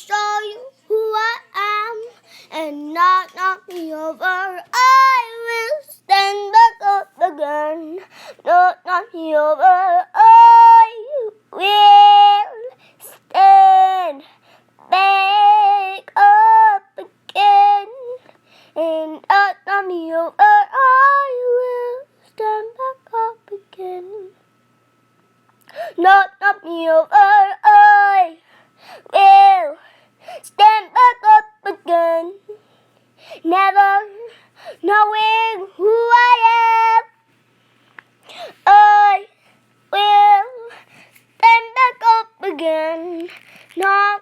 show you who I am and not knock me over. I will stand back up again, not knock me over. I will stand back up again and not knock me over. I will stand back up again, not knock me over. I will stand back up again, never knowing who I am. I will stand back up again, not